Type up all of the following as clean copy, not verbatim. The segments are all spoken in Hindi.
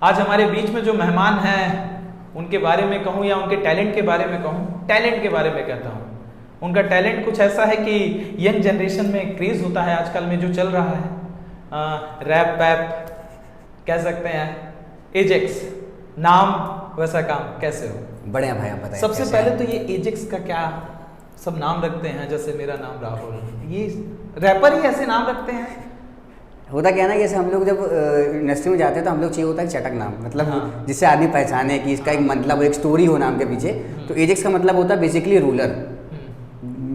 आज हमारे बीच में जो मेहमान हैं उनके बारे में कहूँ या उनके टैलेंट के बारे में कहूँ, टैलेंट के बारे में कहता हूँ। उनका टैलेंट कुछ ऐसा है कि यंग जनरेशन में क्रेज़ होता है आजकल में जो चल रहा है, रैप वैप कह सकते हैं। एजेक्स नाम वैसा काम, कैसे हो? बढ़िया भाई, आप बताइए। सबसे पहले तो ये एजेक्स का क्या सब नाम रखते हैं, जैसे मेरा नाम राहुल, ये रैपर ही ऐसे नाम रखते हैं? होता क्या है ना, जैसे हम लोग जब इंडस्ट्री में जाते हैं तो हम लोग चाहिए होता है चटक नाम, मतलब हाँ। जिससे आदमी पहचाने कि इसका एक मतलब एक स्टोरी हो नाम के पीछे। तो एजेक्स का मतलब होता है बेसिकली रूलर,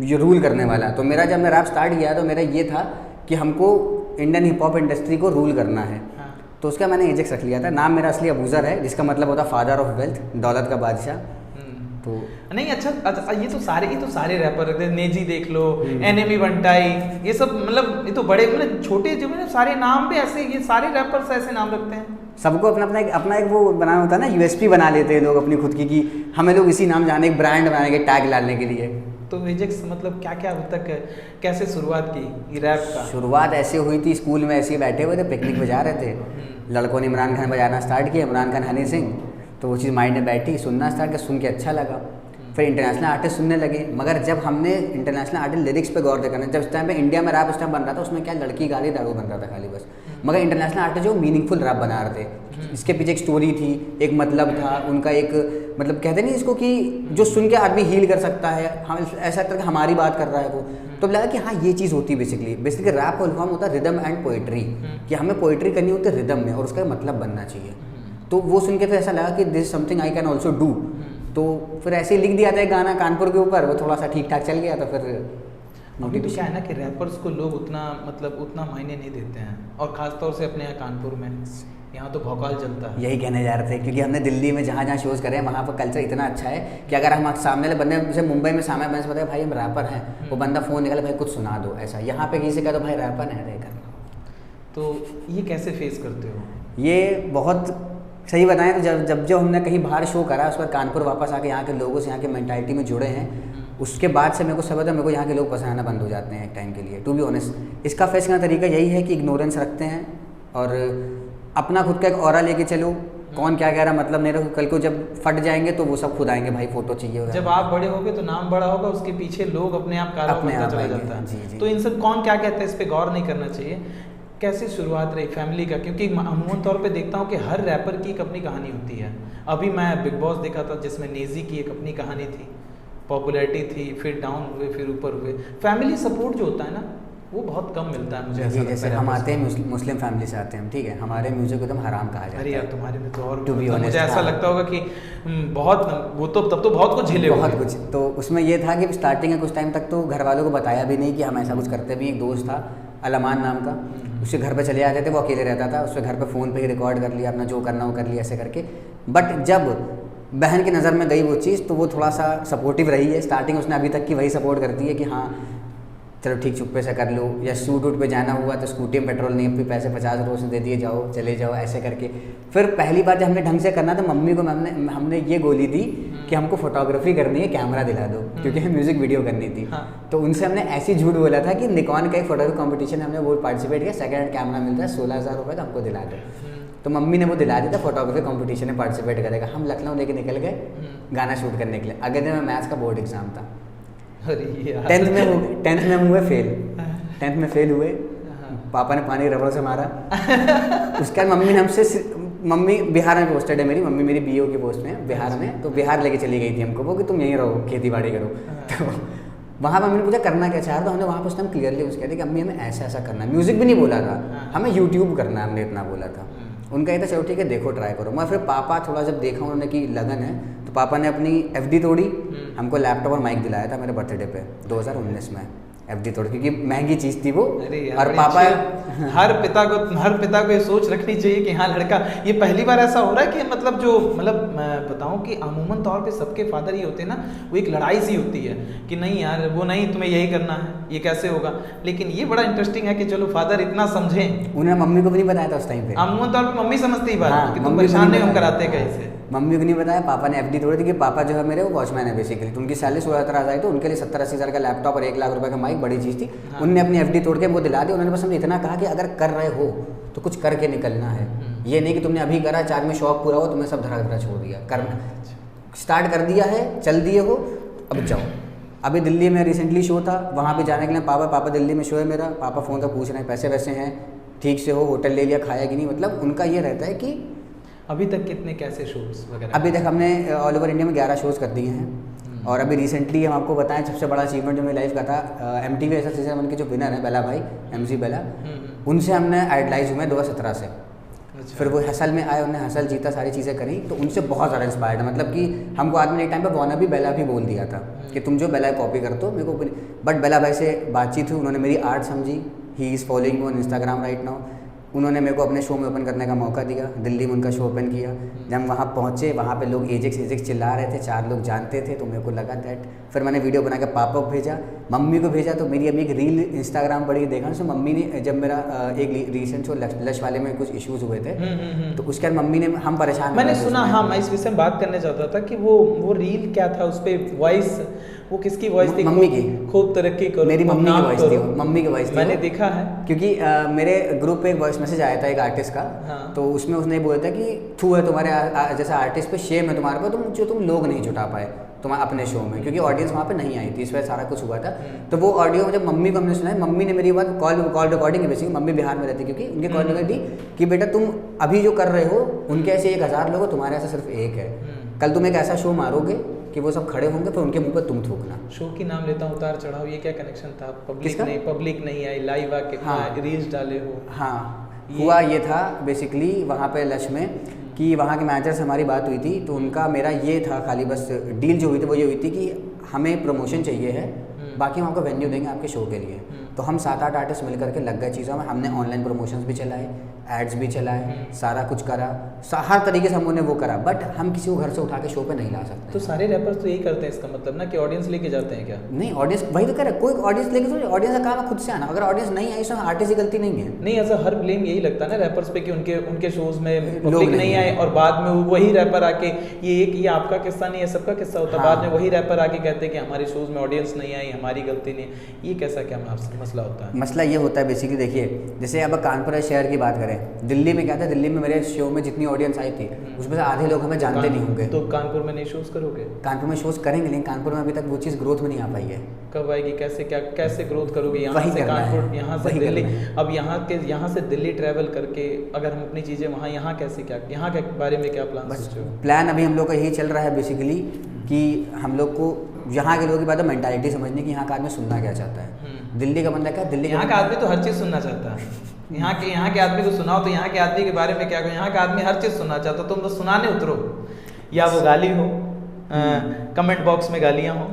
ये रूल करने वाला। तो मेरा जब मैं रैप स्टार्ट किया तो मेरा ये था कि हमको इंडियन हिप हॉप इंडस्ट्री को रूल करना है। हाँ। तो उसका मैंने एजेक्स रख लिया था। नाम मेरा असली अबूज़र है, जिसका मतलब होता है फादर ऑफ वेल्थ, दौलत का बादशाह। तो नहीं अच्छा, ये तो सारे रैपर रखते हैं। नेजी देख लो, एनिमी बंटाई, ये सब मतलब ये तो बड़े मतलब छोटे जो है सारे नाम भी ऐसे, ये सारे रैपर्स ऐसे नाम रखते हैं। सबको अपना एक वो बनाना होता है ना, यूएसपी बना लेते हैं लोग अपनी खुद की, कि हमें लोग इसी नाम जाने, एक ब्रांड बनाने के टैग डालने के लिए। तो एजेक्स मतलब क्या क्या अब तक कैसे शुरुआत की ये रैप का? शुरुआत ऐसे हुई थी, स्कूल में ऐसे ही बैठे हुए थे, पिकनिक पे जा रहे थे, लड़कों ने इमरान खान बजाना स्टार्ट किया, इमरान खान, हनी सिंह। तो वो चीज़ माइंड में बैठी, सुनना स्टार्ट किया, सुन के अच्छा लगा। फिर इंटरनेशनल आर्टिस्ट सुनने लगे, मगर जब हमने इंटरनेशनल आर्टिस्ट लिरिक्स पे गौर करना, जब उस टाइम पे इंडिया में रैप उस टाइम बन रहा था, उसमें क्या लड़की गाली दारू बन रहा था खाली बस। मगर इंटरनेशनल आर्टिस्ट जो मीनिंगफुल रैप बना रहे थे, इसके पीछे एक स्टोरी थी, एक मतलब था उनका, एक मतलब कहते नहीं इसको कि जो सुन के आदमी हील कर सकता है, हम ऐसा लगता है कि हमारी बात कर रहा है वो। तो लगा कि हाँ ये चीज़ होती है बेसिकली रैप फुल फॉर्म होता है रिदम एंड पोइट्री, कि हमें पोइट्री करनी होती है रिदम में और उसका मतलब बनना चाहिए। तो वो सुन के फिर ऐसा लगा कि this something I can also do. तो फिर ऐसे ही लिख दिया था एक गाना कानपुर के ऊपर, वो थोड़ा सा ठीक ठाक चल गया। तो फिर अभी तो क्या है ना कि रैपर्स को लोग उतना मायने नहीं देते हैं, और ख़ासतौर से अपने यहाँ कानपुर में, यहाँ तो भौकाल चलता है। यही कहने जा रहे थे, क्योंकि हमने दिल्ली में जहाँ शोज़ करे हैं वहाँ पर कल्चर इतना अच्छा है कि अगर हम सामने वाले बंदे, जैसे मुंबई में सामने बंदे से बताए भाई हम रैपर हैं, वो बंदा फ़ोन निकाले भाई कुछ सुना दो, ऐसा। यहाँ पे किसी का तो भाई रैपर है रहे करना। तो ये कैसे फेस करते हो? ये बहुत सही बताएं तो जब हमने कहीं बाहर शो करा, उस पर कानपुर वापस आके यहाँ के लोगों से, यहाँ की मेंटालिटी में जुड़े हैं, उसके बाद से मेरे को सब पता है, मेरे को यहाँ के लोग पसंद आना बंद हो जाते हैं एक टाइम के लिए, टू बी ऑनेस्ट। इसका फेस करने का तरीका यही है कि इग्नोरेंस रखते हैं और अपना खुद का एक ऑरा लेके चलो, कौन क्या कह रहा मतलब नहीं रखो, कल को जब फट जाएंगे तो वो सब खुद आएंगे, भाई फोटो चाहिए। जब आप बड़े होगे तो नाम बड़ा होगा, उसके पीछे लोग अपने आप चला जाता है। जी। तो इन सब कौन क्या कहते हैं, इस पर गौर नहीं करना चाहिए। कैसे शुरुआत रही फैमिली का? क्योंकि अमूमन तौर पे देखता हूँ कि हर रैपर की एक अपनी कहानी होती है। अभी मैं बिग बॉस देखा था जिसमें नेजी की एक अपनी कहानी थी, पॉपुलैरिटी थी, फिर डाउन हुए, फिर ऊपर हुए। फैमिली सपोर्ट जो होता है ना, वो बहुत कम मिलता है मुझे ऐसा लगता है। जैसे हम आते हैं मुस्लिम फैमिली से आते हैं, ठीक है, हमारे म्यूजिक एकदम हराम कहा जाता है। अरे यार तुम्हारे में तो और To be honest, मुझे ऐसा लगता होगा कि बहुत वो तो तब तो बहुत कुछ झेले बहुत कुछ। तो उसमें ये था कि स्टार्टिंग में कुछ टाइम तक तो घर वालों को बताया भी नहीं कि हम ऐसा कुछ करते भी। एक दोस्त था अलामान नाम का, उसके घर पे चले जाते थे, वो अकेले रहता था, उसके घर पे फ़ोन पे ही रिकॉर्ड कर लिया, अपना जो करना वो कर लिया ऐसे करके। बट जब बहन की नज़र में गई वो चीज़, तो वो थोड़ा सा सपोर्टिव रही है। स्टार्टिंग उसने अभी तक की वही सपोर्ट करती है कि हाँ चलो ठीक चुप्पे से कर लो, या शूट वूट पे जाना हुआ तो स्कूटी में पेट्रोल नहीं, फिर पैसे 50 रुपये से दे दिए, जाओ चले जाओ ऐसे करके। फिर पहली बार जब हमने ढंग से करना था, मम्मी को हमने ये गोली दी कि हमको फोटोग्राफी करनी है, कैमरा दिला दो, क्योंकि हमें म्यूज़िक वीडियो करनी थी। हाँ। तो उनसे हमने ऐसी झूठ बोला था कि निकॉन का एक फोटोग्राफी कॉम्पिटिशन हमने वो पार्टिसिपेट किया, सेकेंड हैंड कैमरा मिलता है 16,000 रुपये का, हमको दिला दो। तो मम्मी ने वो दिला दिया था, फोटोग्राफी कॉम्पिटिशन में पार्टिसिपेट करेगा। हम लखनऊ लेके निकल गए गाना शूट करने के लिए। अगले दिन में मैथ्स का बोर्ड एग्जाम था, टेंथ में हम हुए फेल। 10th में फेल हुए, पापा ने पानी रबड़ से मारा। उसके बाद मम्मी ने मम्मी बिहार में पोस्टेड है मेरी मम्मी, मेरी बीओ की पोस्ट में बिहार में, तो बिहार लेके चली गई थी हमको वो, कि तुम यहीं रहो, खेती बाड़ी करो। तो वहाँ मम्मी ने पूछा करना क्या चाह, तो हमने वहाँ पर उस टाइम क्लियरली उसके कहते कि अम्मी हमें ऐसा ऐसा करना है। म्यूज़िक भी नहीं बोला था, हमें यूट्यूब करना है, हमने इतना बोला था। उनका ये था चलो ठीक है देखो ट्राई करो। मैं फिर पापा थोड़ा जब देखा उन्होंने कि लगन है, तो पापा ने अपनी FD तोड़ी, हमको लैपटॉप और माइक दिलाया था मेरे बर्थडे पे 2019 में। FD तोड़ी क्योंकि महंगी चीज़ थी वो। और पापा हर पिता को ये सोच रखनी चाहिए कि हाँ लड़का, ये पहली बार ऐसा हो रहा है कि मतलब मैं बताऊं कि अमूमन तौर पे सबके फादर ये होते हैं ना, वो एक लड़ाई सी होती है कि नहीं यार वो नहीं, तुम्हें यही करना है, ये कैसे होगा। लेकिन ये बड़ा इंटरेस्टिंग है कि चलो फादर इतना समझें। उन्होंने मम्मी को भी नहीं बताया था उस टाइम पे। अमूमन तौर पर मम्मी समझती बात हाँ, कि तुम परेशान नहीं हम कराते कहीं से। मम्मी को नहीं बताया, पापा ने FD तोड़ी थी कि पापा जो है मेरे वो वॉचमैन है बेसिकली, तो उनकी सैलरी 16,000 आई, तो उनके लिए 70-80 हज़ार का लैपटॉप और 1 लाख रुपए का माइक बड़ी चीज़ थी। उनने अपनी FD तोड़ के वो दिला दी। उन्होंने बस हमें इतना कहा कि अगर कर रहे हो तो कुछ करके निकलना है, ये नहीं कि तुमने अभी करा, 4 में शौक पूरा हो, तुमने सब धरा धरा छोड़ दिया। करना स्टार्ट कर दिया है, चल दिए हो, अब जाओ। अभी दिल्ली में रिसेंटली शो था, वहाँ पे जाने के लिए पापा दिल्ली में शो है मेरा, पापा फ़ोन कर पूछ रहे हैं पैसे वैसे हैं, ठीक से हो, होटल ले लिया, खाया कि नहीं। मतलब उनका ये रहता है कि अभी तक कितने कैसे शोज वगैरह? अभी तक हमने ऑल ओवर इंडिया में 11 शोज़ कर दिए हैं। और अभी रिसेंटली हम आपको बताएं सबसे बड़ा अचीवमेंट जो मेरी लाइफ का था, MTV ऐसा सीजन 1 के जो विनर है बेला भाई, MC बेला, उनसे हमने आइडलाइज हुए 2017 से। अच्छा। फिर वो हसल में आए, उन्होंने हसल जीता, सारी चीज़ें करी, तो उनसे बहुत ज़्यादा इंस्पायर्ड है। मतलब कि हमको आदमी ने एक टाइम पे वाना भी बेला भी बोल दिया था कि तुम जो बेला कॉपी करते हो मेरे को, बट बेला भाई से बातचीत हुई, उन्होंने मेरी आर्ट समझी। He is following on Instagram right now. उन्होंने मेरे को अपने शो में ओपन करने का मौका दिया, दिल्ली में उनका शो ओपन किया। जब हम वहाँ पहुँचे, वहाँ पे लोग एजेक्स चिल्ला रहे थे, 4 लोग जानते थे, तो मेरे को लगा दैट। फिर मैंने वीडियो बना के पापा को भेजा, मम्मी को भेजा, तो मेरी अभी एक रील इंस्टाग्राम पर ही देखा, सो मम्मी ने, जब मेरा एक रिसेंट शो लश वाले में कुछ इश्यूज़ हुए थे, तो उसके बाद मम्मी ने, हम परेशान, मैंने सुना, हाँ मैं इस विषय में बात करने चाहता था कि वो रील क्या था, उस पर वॉइस, वो किसकी वॉइस थी? मम्मी की। खूब तरक्की करो, मेरी मम्मी की वॉइस थी, मम्मी की वॉइस थी। मैंने देखा है, क्योंकि मेरे ग्रुप पे एक वॉइस मैसेज आया था एक आर्टिस्ट का। हाँ। तो उसमें उसने बोला था कि थू है तुम्हारे जैसा आर्टिस्ट पे, शेम है तुम्हारे पे, तुम लोग नहीं जुटा पाए तुम्हारे अपने शो में, क्योंकि ऑडियंस वहाँ पे नहीं आई थी, इस वजह सारा कुछ हुआ था। तो वो ऑडियो जब मम्मी को हमने सुना, मम्मी ने मेरी बात कॉल रिकॉर्डिंग है, बेसिकली मम्मी बिहार में रहती, क्योंकि उनकी कॉल रिकॉर्डिंग थी कि बेटा तुम अभी जो कर रहे हो, उनके ऐसे 1000 लोग, तुम्हारे ऐसा सिर्फ एक है। कल तुम एक ऐसा शो मारोगे कि वो सब खड़े होंगे, फिर उनके मुंह पर तुम थूकना। शो की नाम लेता हूँ, उतार चढ़ाव, ये क्या कनेक्शन था? पब्लिक नहीं आई, लाइव आके रील्स डाले हो? हाँ, हुआ ये था बेसिकली वहाँ पे लश में कि वहाँ के मैनेजर से हमारी बात हुई थी, तो उनका मेरा ये था खाली बस डील जो हुई थी वो ये हुई थी कि हमें प्रमोशन चाहिए है, बाकी हम आपको वेन्यू देंगे आपके शो के लिए। तो हम 7-8 आर्टिस्ट मिल करके लग गए चीज़ों में, हमने ऑनलाइन प्रमोशंस भी चलाए, एड्स भी चलाए, सारा कुछ करा, हर तरीके से हमने वो करा, बट हम किसी को घर से उठा के शो पे नहीं ला सकते। तो सारे रैपर्स तो यही करते हैं, इसका मतलब ना कि ऑडियंस लेके जाते हैं क्या? नहीं, ऑडियंस वही तो करे, कोई ऑडियंस लेके तो ऑडियंस का काम है खुद से आना। अगर ऑडियंस नहीं आई, इसमें आर्टिस्ट की गलती नहीं है। नहीं, ऐसा हर ब्लेम यही लगता है ना रैपर्स पे कि उनके शोज में पब्लिक नहीं आए, और बाद में वही रैपर आके, ये आपका किस्सा नहीं है, सबका किस्सा होता है। बाद में वही रैपर आके कहते हैं कि हमारे शोज में ऑडियंस नहीं आई, हमारी गलती नहीं। ये कैसा क्या मसला होता है? मसला ये होता है बेसिकली, देखिए जैसे अब कानपुर शहर की बात करें, दिल्ली में क्या था, दिल्ली में मेरे शो में जितनी ऑडियंस आई थी उसमें से आधे लोग हमें जानते नहीं होंगे। तो कानपुर में नहीं शोज करोगे? कानपुर में शोज करेंगे, लेकिन कानपुर में अभी तक वो चीज़ ग्रोथ में नहीं आ पाई है। कब आएगी? कैसे ग्रोथ करोगे? यहाँ से कानपुर, यहाँ से दिल्ली, अब यहाँ से दिल्ली ट्रैवल करके अगर हम अपनी चीज़ें वहाँ, यहाँ कैसे, क्या यहाँ के बारे में क्या प्लान सोचते हो? प्लान अभी हम लोग का यही चल रहा है बेसिकली कि हम लोग को यहाँ के लोगों की बात है, मेंटालिटी समझने की, यहाँ का आदमी सुनना क्या चाहता है। दिल्ली का बंदा क्या, दिल्ली यहाँ का आदमी तो हर चीज़ सुनना चाहता है। यहाँ के आदमी को सुनाओ तो यहाँ के आदमी के बारे में क्या कहो, यहाँ का आदमी हर चीज़ सुनना चाहता, तुम तो सुनाने उतरो, या वो गाली हो, कमेंट बॉक्स में गालियाँ हो,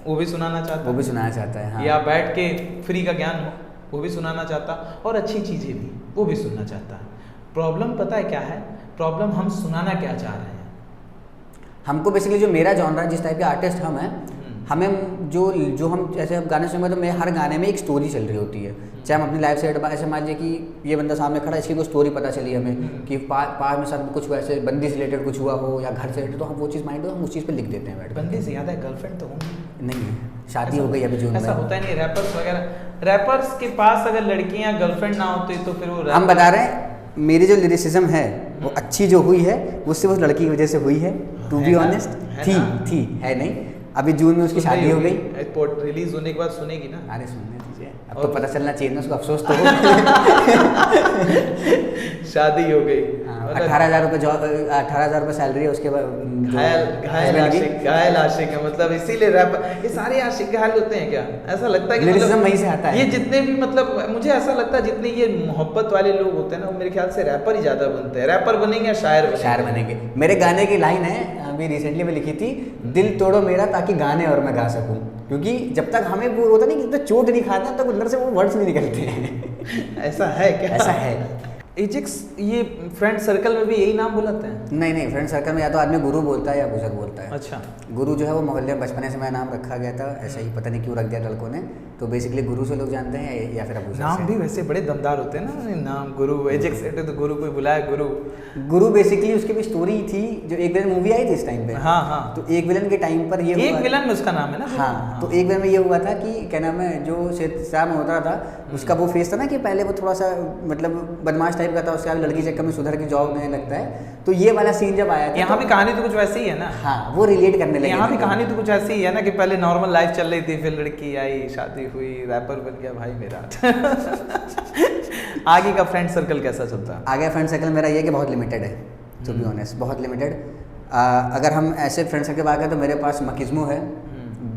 वो भी सुनाना चाहता, वो भी सुनाना चाहता है, हाँ। या बैठ के फ्री का ज्ञान हो, वो भी सुनाना चाहता, और अच्छी चीज़ें भी वो भी सुनना चाहता है। प्रॉब्लम पता है क्या है? प्रॉब्लम हम सुनाना क्या चाह रहे हैं। हमको बेसिकली जो मेरा जॉनर है, जिस टाइप के आर्टिस्ट हम हैं, हमें जो हम जैसे अब गाने सुनेंगे तो मैं हर गाने में एक स्टोरी चल रही होती है। चाहे हम अपनी लाइफ से ऐसे मान लीजिए कि ये बंदा सामने खड़ा है, इसकी कोई स्टोरी पता चली हमें कि पार में साथ में कुछ वैसे बंदी से रिलेटेड कुछ हुआ हो या घर से रिलेटेड, तो हम वो चीज़ माइंड हो, हम उस चीज़ पे लिख देते हैं। बंदी से याद है, गर्लफ्रेंड तो होंगी नहीं है, शादी हो गई अभी जो ऐसा होता है नहीं। रैपर्स वगैरह, रैपर्स के पास अगर लड़कियां गर्लफ्रेंड ना होती तो फिर वो, हम बता रहे हैं मेरी जो लिरिसिज्म है वो अच्छी जो हुई है वो सिर्फ उस लड़की की वजह से हुई है। टू बी ऑनेस्ट, थी है नहीं, अभी जून में उसकी शादी हो गई। रिलीज होने के बाद सुनेगी ना? अरे सुनने दीजिए, अब तो पता चलना चाहिए ना उसको, अफसोस तो हो। शादी हो गई, 18,000 रुपये सैलरी है उसके बाद। घायल आशिक है, मतलब इसीलिए रैपर, ये सारे आशिक घायल होते हैं क्या? ऐसा लगता है कि मतलब वहीं से आता है। ये जितने भी, मतलब मुझे ऐसा लगता है जितने ये मोहब्बत वाले लोग होते हैं ना, वो मेरे ख्याल से रैपर ही ज्यादा बनते हैं। रैपर बनेंगे या शायर बनेंगे। मेरे गाने की लाइन है, अभी रिसेंटली में लिखी थी, दिल तोड़ो मेरा ताकि गाने और मैं गा सकूं, क्योंकि जब तक हमें वो होता नहीं कि जब तक चोट नहीं खाता तब अंदर से वो वर्ड्स नहीं निकलते हैं। ऐसा है क्या? ऐसा है। एजेक्स ये फ्रेंड सर्कल में भी यही नाम बुलाते हैं? नहीं, फ्रेंड सर्कल में या तो आदमी गुरु बोलता है या गुजर बोलता है। अच्छा। गुरु जो है वो मोहल्ले में बचपने से मेरा नाम रखा गया था, ऐसा ही पता नहीं क्यों रख दिया लड़कों ने, तो बेसिकली गुरु से लोग जानते हैं या फिर अबूजर से। नाम भी वैसे बड़े दमदार होते हैं ना, नाम गुरु, एजेक्स तो गुरु, कोई बुलाया गुरु बेसिकली उसकी भी स्टोरी थी, जो एक विलन मूवी आई थी इस टाइम पे। हाँ। तो एक विलन के टाइम पर ये एक विलन में उसका नाम है ना? हाँ, तो एक विलन में ये हुआ था कि क्या नाम है, जो श्याम मल्होत्रा था उसका वो फेस था ना कि पहले वो थोड़ा सा मतलब बदमाश टाइप का था, उसके बाद लड़की चक्कर में सुधर के जॉब में लगता है। तो ये वाला सीन जब आया था, यहाँ भी कहानी तो कुछ वैसी ही है ना। हाँ, वो रिलेट करने लगे। यहाँ भी कहानी तो कुछ ऐसी ही है ना कि पहले नॉर्मल लाइफ चल रही थी, फिर लड़की आई, शादी हुई, रैपर बन गया भाई मेरा। आगे का फ्रेंड सर्कल कैसा चलता है? आगे फ्रेंड सर्कल मेरा ये कि बहुत लिमिटेड है, टू बी ऑनेस्ट, बहुत लिमिटेड। अगर हम ऐसे फ्रेंड सर्कल की बात करें तो मेरे पास मकिज्मो है,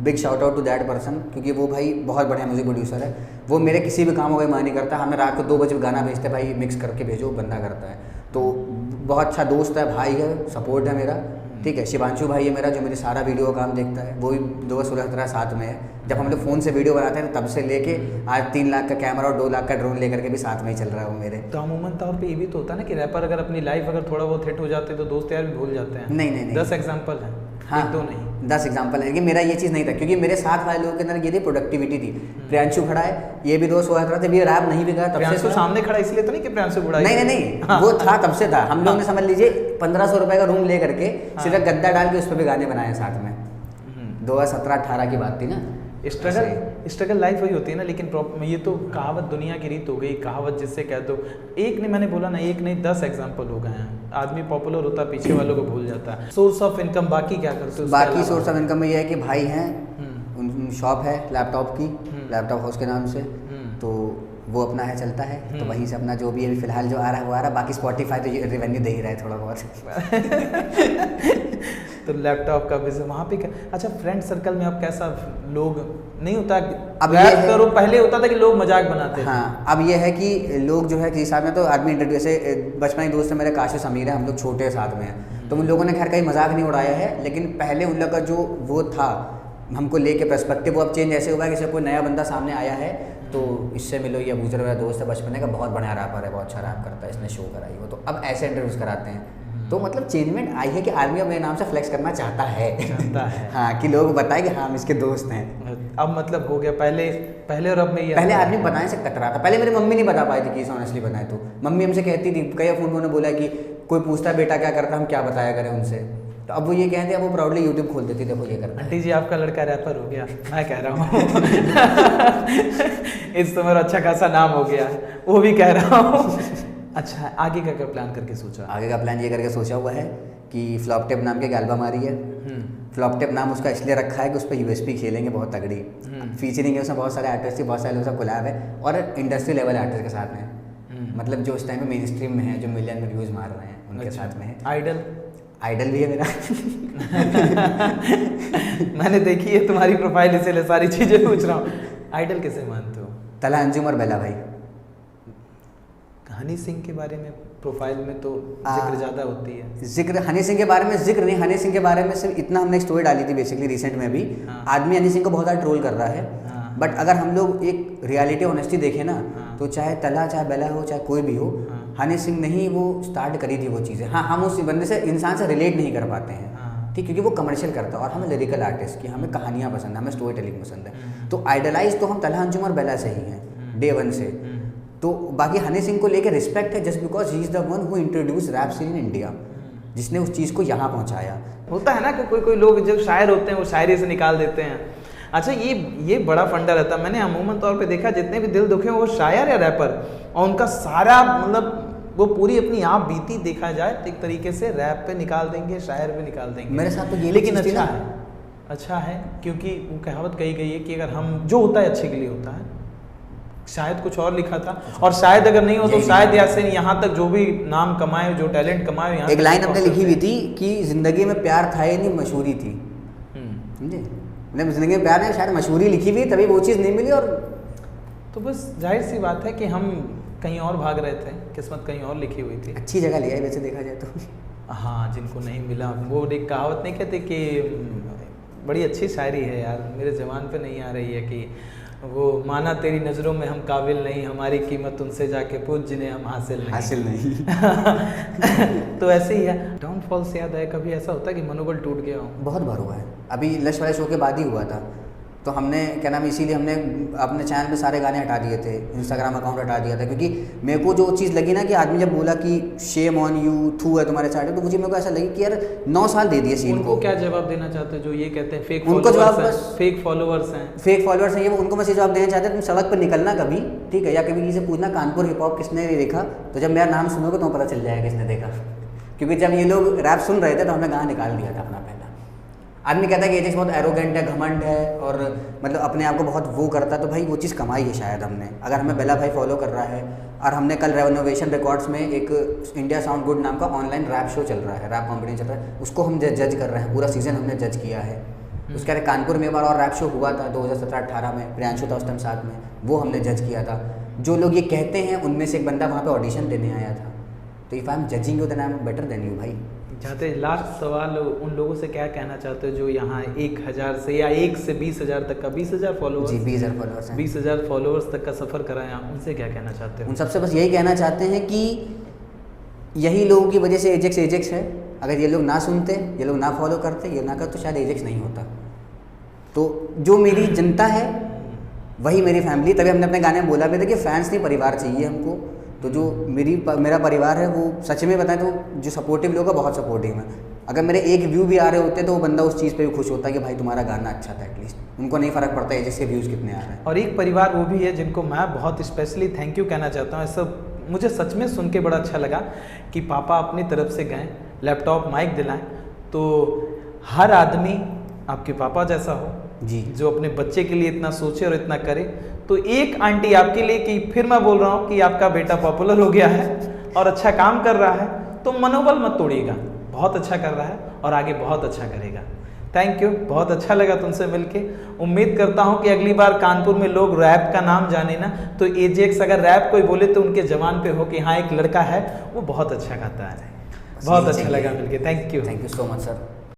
big shout out to that person, क्योंकि वो भाई बहुत बढ़िया म्यूजिक प्रोड्यूसर है। वो मेरे किसी भी काम को मानी नहीं करता, हमें रात को 2 बजे गाना भेजते भाई मिक्स करके भेजो, बंदा करता है। तो बहुत अच्छा दोस्त है, भाई है, सपोर्ट है मेरा, ठीक है। शिवांशु भाई है मेरा, जो मेरे सारा वीडियो का काम देखता है, वो भी 2016-17 साथ में है। जब हम लोग फ़ोन से वीडियो बनाते हैं तब से लेके आज 3 लाख का कैमरा और 2 लाख का ड्रोन लेकर के भी साथ में ही चल रहा है वो मेरे। तो अमूमन तौर पे ये भी तो होता है ना कि रैपर अगर अपनी लाइफ अगर थोड़ा बहुत हिट हो जाते तो दोस्त यार भी भूल जाते हैं। नहीं 10 एग्जाम्पल है। हाँ, 1-2 नहीं, 10 एग्जाम्पल है कि मेरा ये चीज़ नहीं था, क्योंकि मेरे साथ वाले लोगों के अंदर ये थी प्रोडक्टिविटी थी। प्रियांशु खड़ा है, ये भी 2016 थे, ये रैप नहीं भी कहा तब से। प्रियांशु सामने खड़ा इसलिए तो नहीं कि प्रियांशु बुढ़ा नहीं, वो था तब से था। हम लोगों ने समझ लीजिए 1500 रुपए का रूम ले करके सीधा गद्दा डाल के उस पर भी गाने बनाए साथ में। 2017-18 की बात थी ना। स्ट्रगल लाइफ वही होती है ना। लेकिन ये तो कहावत दुनिया की रीत हो गई, कहावत जिससे कह दो। एक नहीं, मैंने बोला ना, एक नहीं 10 एग्जाम्पल हो गए हैं। आदमी पॉपुलर होता पीछे वालों को भूल जाता है। सोर्स ऑफ इनकम बाकी क्या करते हो? बाकी सोर्स ऑफ इनकम में ये है कि भाई हैं, शॉप है लैपटॉप की, लैपटॉप हाउस के नाम से, तो वो अपना है चलता है। तो वहीं से अपना जो भी अभी फिलहाल जो आ रहा है वो आ रहा है। बाकी स्पॉटिफाई तो ये रेवेन्यू दे ही रहा है थोड़ा बहुत। तो लैपटॉप का बिजनेस वहाँ पे क्या? अच्छा, फ्रेंड सर्कल में अब कैसा लोग नहीं होता? अब ये करो, पहले होता था कि लोग मजाक बनाते थे। हाँ, अब ये है कि लोग जो है किसी साथ में तो आदमी इंटरव्यू से, बचपन के दोस्त है मेरे काशिफ समीर है, हम लोग छोटे साथ में हैं, तो उन लोगों ने खैर कहीं मजाक नहीं उड़ाया है। लेकिन पहले उन लोग का जो वो था हमको लेके पर्सपेक्टिव, वो अब चेंज ऐसे हुआ है कि जैसे कोई नया बंदा सामने आया है तो इससे मिलो, ये अबूजर मेरा दोस्त है बचपन का, बहुत बढ़िया रैपर है, बहुत अच्छा रैप करता है, इसने शो कराई वो, तो अब ऐसे इंटरव्यूज कराते हैं। तो मतलब चेंजमेंट आई है कि आर्मी अब मेरे नाम से फ्लेक्स करना चाहता है। हाँ, कि लोग बताए कि हाँ हम इसके दोस्त हैं। अब मतलब हो गया, पहले और अब में ये पहले आदमी बताने से कतरा था। पहले मेरी मम्मी नहीं बता पाई थी कि ऑनेस्टली बताए, तो मम्मी हमसे कहती थी, कई फोन में बोला कि कोई पूछता है बेटा क्या करता, हम क्या बताया करें उनसे। तो अब वो ये कहते हैं, वो प्राउडली यूट्यूब खोल देती, देखो ये करता है। आंटी जी आपका लड़का रैपर हो गया, मैं कह रहा हूँ। इस तो मेरा अच्छा खासा नाम हो गया, वो भी कह रहा हूँ। अच्छा, आगे का क्या प्लान करके सोचा? आगे का प्लान ये करके सोचा हुआ है कि फ्लॉप टेप नाम की एक एल्बम आ रही है। फ्लॉप टेप नाम उसका इसलिए रखा है कि उस पर यूएसपी खेलेंगे बहुत तगड़ी, फीचरिंग है उसमें, बहुत सारे आर्टिस्ट थी, बहुत सारे लोगों का कोलैब है, और इंडस्ट्री लेवल आर्टिस्ट के साथ में, मतलब जो इस टाइम पे मेन स्ट्रीम में है, जो मिलियन में व्यूज मार रहे हैं, उनके साथ में है। आइडल भी है मेरा। मैंने देखी है तुम्हारी प्रोफाइल, इसीलिए सारी चीजें पूछ रहा हूँ। आइडल किसे मानते हो? तला अंजुम और बेला भाई। हनी सिंह के बारे में प्रोफाइल में तो जिक्र ज़्यादा होती है। जिक्र हनी सिंह के बारे में जिक्र नहीं, हनी सिंह के बारे में सिर्फ इतना हमने एक स्टोरी डाली थी बेसिकली रिसेंट में भी। हाँ। आदमी हनी सिंह को बहुत ज़्यादा ट्रोल कर रहा है। हाँ। बट अगर हम लोग एक रियलिटी ऑनेस्टी देखें ना, हाँ। तो चाहे तला, चाहे बेला हो, चाहे कोई भी हो, हाँ। हनी सिंह ने ही वो स्टार्ट करी थी वो चीज़ें। हाँ, हम उस बंदे से, इंसान से रिलेट नहीं कर पाते हैं, ठीक, क्योंकि वो कमर्शियल करता है और हमें लिरिकल आर्टिस्ट की, हमें कहानियाँ पसंद है, हमें स्टोरी टेलिंग पसंद है। तो आइडलाइज तो हम तला अंजुम और बेला से ही हैं डे 1 से। तो बाकी हनी सिंह को लेकर रिस्पेक्ट है, just because he is the one who introduce rap scene in India, जिसने उस चीज़ को यहाँ पहुँचाया। होता है ना कि कोई लोग जो शायर होते हैं वो शायरी से निकाल देते हैं। अच्छा, ये बड़ा फंडा रहता है। मैंने अमूमन तौर पे देखा जितने भी दिल दुखे हैं वो शायर या रैपर, और उनका सारा मतलब वो पूरी अपनी आप बीती देखा जाए तो एक तरीके से रैप पे निकाल देंगे, शायर पे निकाल देंगे। मेरे साथ तो ये लेकिन अच्छा है क्योंकि वो कहावत कही गई है कि अगर हम जो होता है अच्छे के लिए होता है। शायद कुछ और लिखा था, और शायद अगर नहीं हो तो शायद ऐसे यहाँ तक जो भी नाम कमाए, जो टैलेंट कमाए, यहाँ एक लाइन हमने लिखी हुई थी कि जिंदगी में प्यार था ही नहीं, मशहूरी थी। समझे? मतलब जिंदगी में प्यार नहीं, शायद मशहूरी लिखी हुई, तभी वो चीज़ नहीं मिली। और तो बस जाहिर सी बात है कि हम कहीं और भाग रहे थे, किस्मत कहीं और लिखी हुई थी। अच्छी जगह लिया है वैसे देखा जाए तो। हाँ, जिनको नहीं मिला वो एक कहावत नहीं कहते कि बड़ी अच्छी शायरी है यार, मेरे जबान पे नहीं आ रही है कि वो माना तेरी नज़रों में हम काबिल नहीं, हमारी कीमत उनसे जाके पूछ जिन्हें हम हासिल नहीं। तो ऐसे ही है। डाउनफॉल से याद है, कभी ऐसा होता है कि मनोबल टूट गया हो? बहुत बार हुआ है। अभी लश वाले शो के बाद ही हुआ था। तो हमने क्या नाम, इसीलिए हमने अपने चैनल पे सारे गाने हटा दिए थे, इंस्टाग्राम अकाउंट हटा दिया था, क्योंकि मेरे को जो चीज़ लगी ना कि आदमी जब बोला कि शेम ऑन यू, थू है तुम्हारे साइड, तो मुझे मेरे को ऐसा लगी कि यार 9 साल दे दिए सीन उनको क्या जवाब देना चाहते हो जो ये कहते हैं फेक उनको जवाब फॉलोअर्स बस हैं, फेक फॉलोअर्स हैं, फेक फॉलोअर्स हैं ये, उनको बस ये जवाब देना चाहते हैं, तुम सड़क पर निकलना कभी, ठीक है, या कभी किसी से पूछना कानपुर हिप हॉप किसने देखा, तो जब मेरा नाम सुनोगे तो पता चल जाएगा किसने देखा। क्योंकि जब ये लोग रैप सुन रहे थे तो हमने गाना निकाल दिया था अपना पहला। आदमी कहता है कि एजेक्स बहुत एरोगेंट है, घमंड है, और मतलब अपने आप को बहुत वो करता है, तो भाई वो चीज़ कमाई है शायद हमने, अगर हमें बेला भाई फॉलो कर रहा है। और हमने कल रेनोवेशन रिकॉर्ड्स में एक इंडिया साउंड गुड नाम का ऑनलाइन रैप शो चल रहा है, रैप कॉम्पिटिशन चल रहा है, उसको हम जज कर रहे हैं, पूरा सीजन हमने जज किया है। उसके बाद कानपुर में एक बार और रैप शो हुआ था 2017-18 में, प्रियांशु था उस टाइम साथ में, वो हमने जज किया था। जो लोग ये कहते हैं उनमें से एक बंदा वहाँ पे ऑडिशन देने आया था। तो if I am judging you then I am better than you भाई। चाहते लास्ट सवाल, उन लोगों से क्या कहना चाहते हो जो यहाँ 1000 से या 1 से 20,000 तक का, 20,000 फॉलोअर्स, जी 20,000 फॉलोअर्स हैं, 20,000 फॉलोअर्स तक का सफ़र कराया, उनसे क्या कहना चाहते हो? उन सबसे बस यही कहना चाहते हैं कि यही लोगों की वजह से एजेक्स है। अगर ये लोग ना सुनते, ये लोग ना फॉलो करते, ये ना करते, तो शायद एजेक्स नहीं होता। तो जो मेरी जनता है वही मेरी फैमिली, तभी हमने अपने गाने में बोला भी था कि फैंस नहीं परिवार चाहिए हमको। तो जो मेरा परिवार है वो सच में बताएं तो जो सपोर्टिव लोग हैं बहुत सपोर्टिव हैं। अगर मेरे एक व्यू भी आ रहे होते तो वो बंदा उस चीज़ पे भी खुश होता है कि भाई तुम्हारा गाना अच्छा था, एटलीस्ट उनको नहीं फ़र्क पड़ता है जैसे व्यूज़ कितने आ रहे हैं। और एक परिवार वो भी है जिनको मैं बहुत स्पेशली थैंक यू कहना चाहता हूँ। ऐसा मुझे सच में सुन के बड़ा अच्छा लगा कि पापा अपनी तरफ से गए, लैपटॉप माइक दिलाएं। तो हर आदमी आपके पापा जैसा हो जी, जो अपने बच्चे के लिए इतना सोचे और इतना करे। तो एक आंटी आपके लिए, कि फिर मैं बोल रहा हूँ कि आपका बेटा पॉपुलर हो गया है और अच्छा काम कर रहा है, तो मनोबल मत तोड़िएगा, बहुत अच्छा कर रहा है और आगे बहुत अच्छा करेगा। थैंक यू, बहुत अच्छा लगा तुमसे मिलके। उम्मीद करता हूँ कि अगली बार कानपुर में लोग रैप का नाम जाने ना, तो एजेक्स अगर रैप कोई बोले तो उनके जवान पे हो कि हाँ एक लड़का है वो बहुत अच्छा गाता है। बहुत अच्छा लगा मिलके। Thank you so much sir.